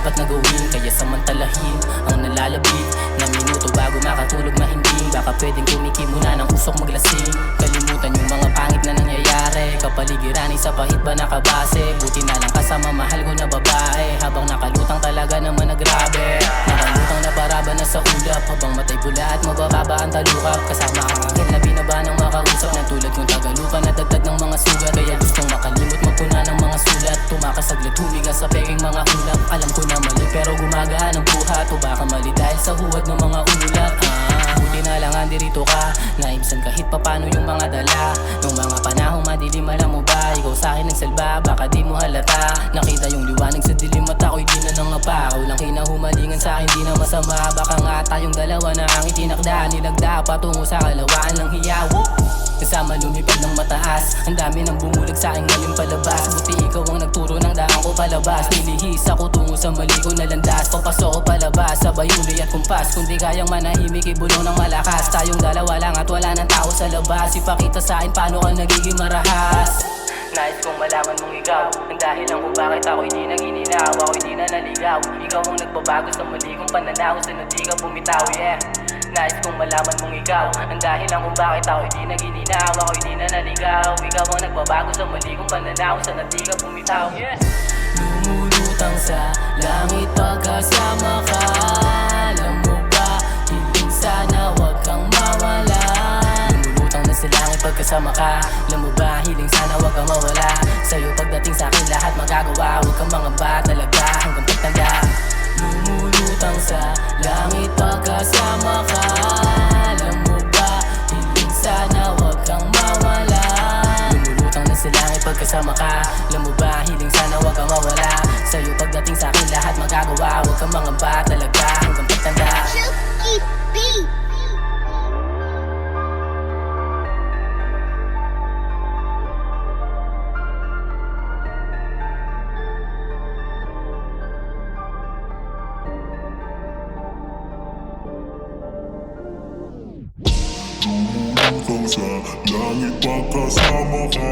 dapat na gawin, kaya samantalahin ang nalalabig na minuto bago makatulog mahimbing. Baka pwedeng tumiki muna ng usok maglasing. Kalimutan yung mga pangit na nangyayari, kapaligiran ay sa pahit ba nakabase. Buti na lang kasama mahal ko na babae, habang nakalutang talaga naman na grabe. Nakalutang na baraba na sa ulap, habang matay pula at mabababa ang talukap. Kasama ang akin na binaba ng makausap, na tulad kong tagalupa na dagdag ng mga sugat. Kaya gustong makalimot magpuna ng mga sulat, tumakas saglit humiga sa peking mga ulap. Alam ko na mali pero gumagaan ang buhat, o baka mali dahil sa huwad ng mga ulap. Buti na lang andirito ka, naibsan kahit papano yung mga dala. Nung mga panahong madilim, alam mo ba, ikaw sa'kin nagsalba, baka di mo halata. Nakita yung liwanag sa dilim at ako'y di na nangapa. Ako lang kinahumalingan sa'kin, di na masama. Baka nga tayong dalawa na ang itinakda, nilagda patungo sa kalawaan ng hiyaw. Kasama lumipad ng mataas, ang dami ng bumulag sa'king ngayon palabas. Buti ikaw ang nagturo ng daan ko palabas. Nilihis ako tungo sa mali ko na landas, papasok ko palabas, sabay uli at kumpas. Kung di kayang manahimik, ibulong ng malakas. Tayong dalawa lang at wala ng tao sa labas. Ipakita sa'kin paano ka nagiging marahas. Nais kong malaman mong ikaw ang dahilan kung bakit ako'y di nanginilaw, ako'y di na naligaw. Ikaw ang nagbabago sa mali kong pananaw, sa di ka bumitaw, yeah. Nais kong malaman mong ikaw ang dahilan kung bakit ako'y di nanginilaw, ako'y di na naligaw. Ikaw ang nagbabago sa mali kong pananaw, sa di ka bumitaw, yeah. Lumulutang sa langit pagkasama ka, alam mo ba, hiling sana wag kang mawala. Lumulutang na sa langit pagkasama ka, alam mo ba, hiling sana wag kang mawala. Sa'yo pagdating sa'kin lahat magagawa, wag kang mangamba talaga hanggang pagtanda. Lumulutang sa langit pagkasama ka, alam mo ba, hiling sana wag kang mawala. Lumulutang na sa langit pagkasama ka, alam mo ba, hiling sana wag kang mawala. Sa'yo pagdating sa'kin lahat magagawa, wag kang mangamba talaga hanggang pagtanda. Lumulutang sa langit pagkasama ka,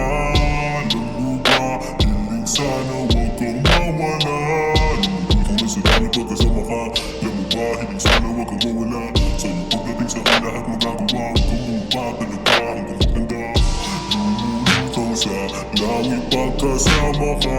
alam mo ba, hiling sana wag kang mawala. Lumulutang na sa langit pagkasama ka, alam mo ba, hiling sana wag kang mawala. Sa'yo pagdating sa'kin lahat magagawa, wag kang mangamba talaga hanggang pagtanda. Lumulutang sa langit pagkasama ka,